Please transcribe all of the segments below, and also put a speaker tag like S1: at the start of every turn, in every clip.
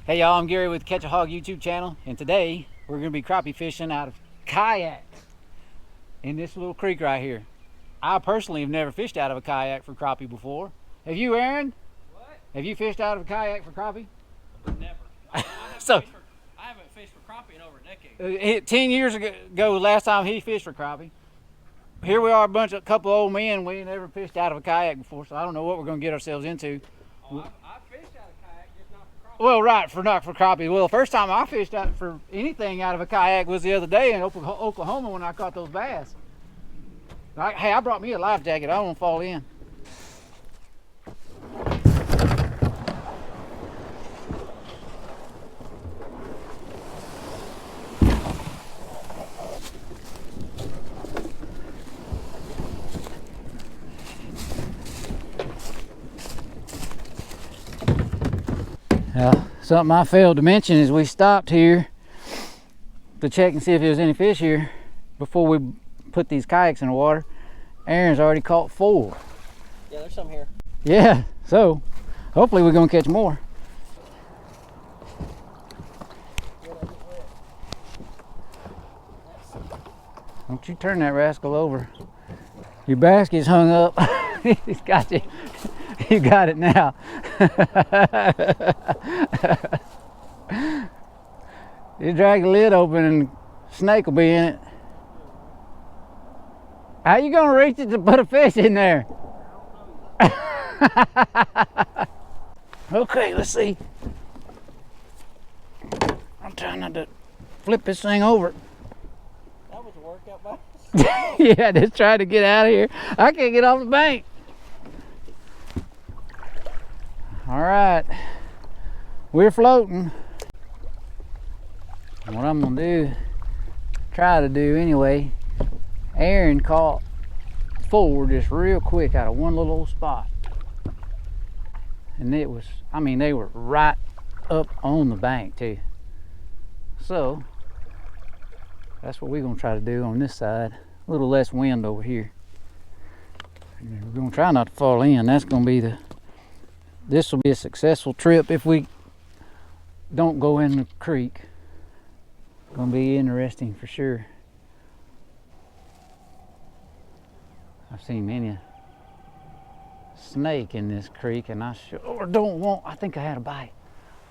S1: Hey y'all, I'm Gary with the Catch a Hog YouTube channel, and today we're going to be crappie fishing out of kayak in this little creek right here. I personally have never fished out of a kayak for crappie before. Have you, Aaron?
S2: What?
S1: Have you fished out of a kayak for crappie?
S2: Never. I haven't fished for crappie in over a decade.
S1: 10 years ago, last time he fished for crappie. Here we are, a couple old men. We ain't never fished out of a kayak before, so I don't know what we're going to get ourselves into.
S2: Oh, I fished out of kayak, just not for crappie.
S1: Well, right, not for crappie. Well, the first time I fished out for anything out of a kayak was the other day in Oklahoma when I caught those bass. Hey, I brought me a life jacket. I don't want to fall in. Something I failed to mention is we stopped here to check and see if there was any fish here before we put these kayaks in the water. Aaron's already caught 4.
S2: Yeah, there's some here.
S1: Yeah, so hopefully we're gonna catch more. Don't you turn that rascal over. Your basket's hung up. He's got you. You got it now. You drag the lid open and snake will be in it. How you gonna reach it to put a fish in there? Okay, let's see. I'm trying not to flip this thing over.
S2: That was a workout, bud.
S1: Yeah, just trying to get out of here. I can't get off the bank. All right, we're floating. What I'm gonna try to do anyway, Aaron caught 4 just real quick out of one little old spot. And it was, I mean, they were right up on the bank too. So, that's what we're gonna try to do on this side. A little less wind over here. And we're gonna try not to fall in. That's gonna be this will be a successful trip if we don't go in the creek. Gonna be interesting for sure. I've seen many snake in this creek, and I sure don't want, I think I had a bite.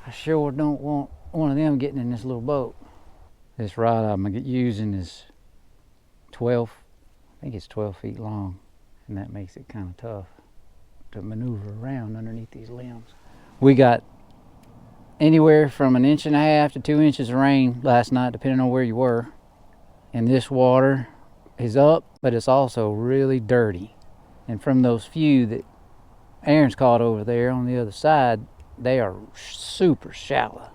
S1: I sure don't want one of them getting in this little boat. This rod I'm using is 12, I think it's 12 feet long, and that makes it kind of tough to maneuver around underneath these limbs. We got anywhere from 1.5 inches to 2 inches of rain last night, depending on where you were. And this water is up, but it's also really dirty. And from those few that Aaron's caught over there on the other side, they are super shallow.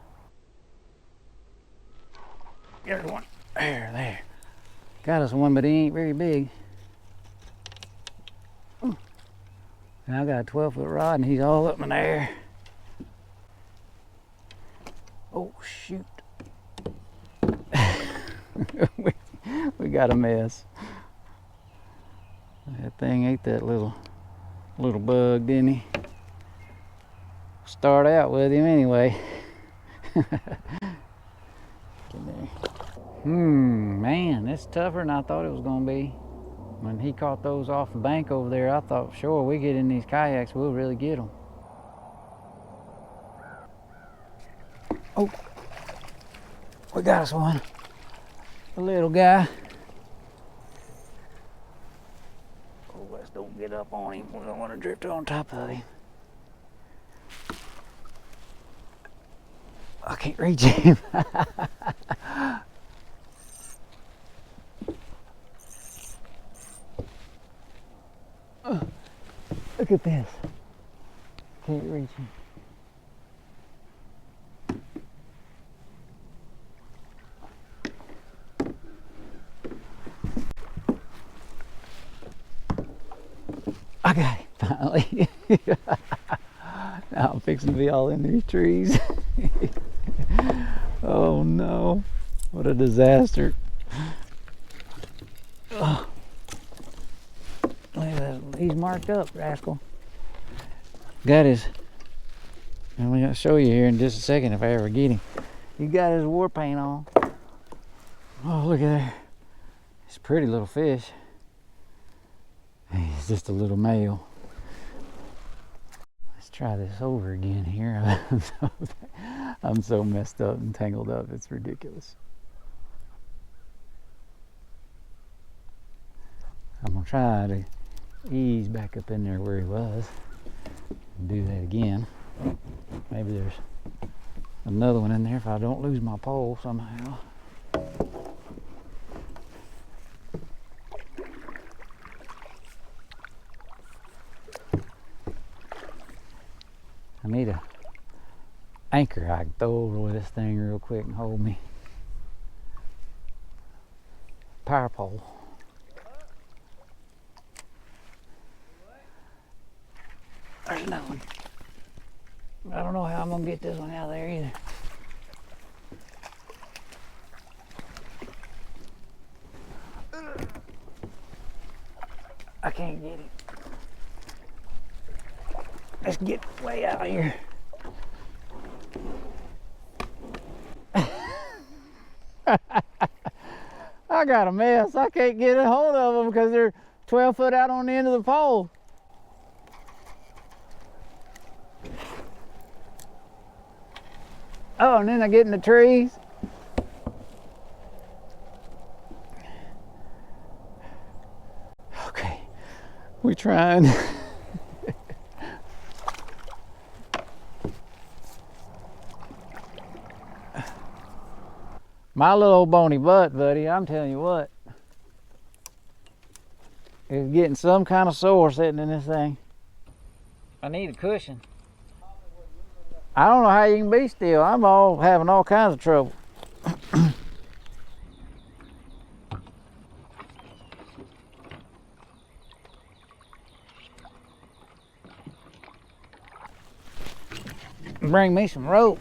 S1: There's one. There. Got us one, but he ain't very big. And I got a 12-foot rod, and he's all up in the air. Oh, shoot. we got a mess. That thing ate that little bug, didn't he? Start out with him anyway. Get there. Man, it's tougher than I thought it was gonna be. When he caught those off the bank over there, I thought, sure, we get in these kayaks, we'll really get them. Oh, we got us one. A little guy. Oh, let's don't get up on him. We don't want to drift on top of him. I can't reach him. Look at this. Can't reach him. I got him finally. Now I'm fixing to be all in these trees. Oh no, what a disaster. Oh. Look at that. He's marked up, rascal. Got his I'm going to show you here in just a second if I ever get him. He got his war paint on. Oh, look at that. It's a pretty little fish. He's just a little male. Let's try this over again here. I'm so messed up and tangled up. It's ridiculous. I'm going to try to ease back up in there where he was and do that again. Maybe there's another one in there if I don't lose my pole somehow. I need a anchor I can throw over this thing real quick and hold me. Power pole. There's another one. I don't know how I'm gonna get this one out of there either. I can't get it. Let's get way out of here. I got a mess. I can't get a hold of them because they're 12 foot out on the end of the pole. Oh, and then I get in the trees. Okay, we trying. My little old bony butt, buddy, I'm telling you what, is getting some kind of sore sitting in this thing. I need a cushion. I don't know how you can be still. I'm having all kinds of trouble. Bring me some rope.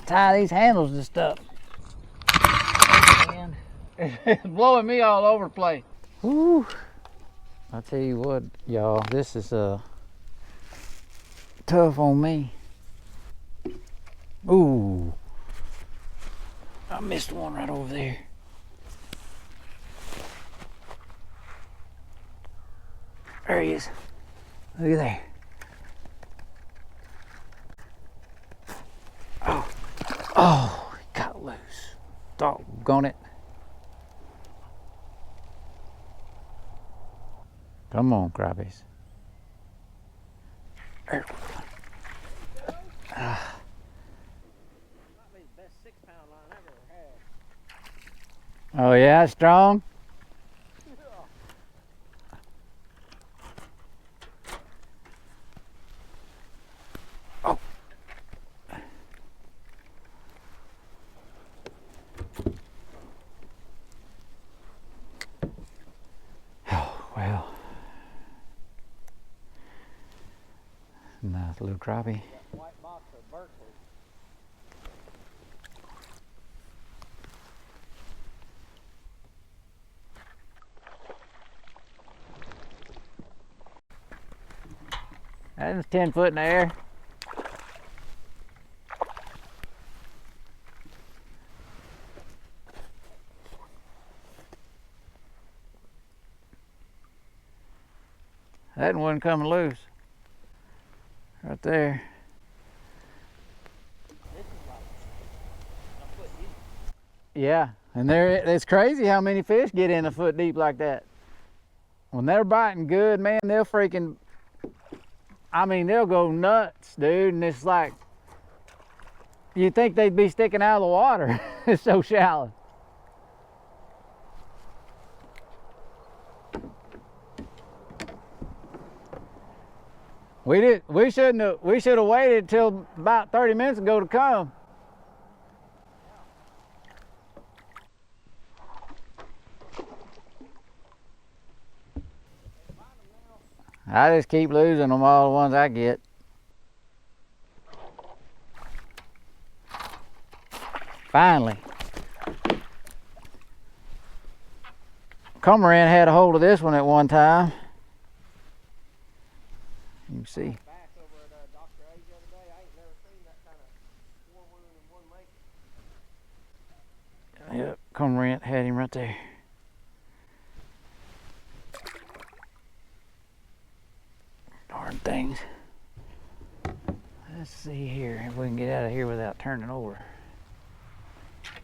S1: Tie these handles to stuff. It's blowing me all over the place. Whew. I tell you what, y'all, this is tough on me. Ooh, I missed one right over there. There he is. Look at there. Oh, he got loose. Doggone it. Come on, crappies. There we go.
S2: Might be the best 6-pound line I've ever had.
S1: Oh yeah, strong? Oh. Oh, well. Nice little crappie.
S2: White box of Berkeley.
S1: That was 10 foot in the air. That one wasn't coming loose. Right there.
S2: This is like a foot deep.
S1: Yeah, and it's crazy how many fish get in a foot deep like that. When they're biting good, man, they'll freaking, I mean, they'll go nuts, dude. And it's like, you'd think they'd be sticking out of the water. It's so shallow. We should have waited till about 30 minutes ago to come. I just keep losing them, all the ones I get. Finally. Cormorant had a hold of this one at one time. You can see.
S2: Bass over at Dr. A's the other day. I ain't never
S1: cormorant had him right there. Darn things. Let's see here if we can get out of here without turning over.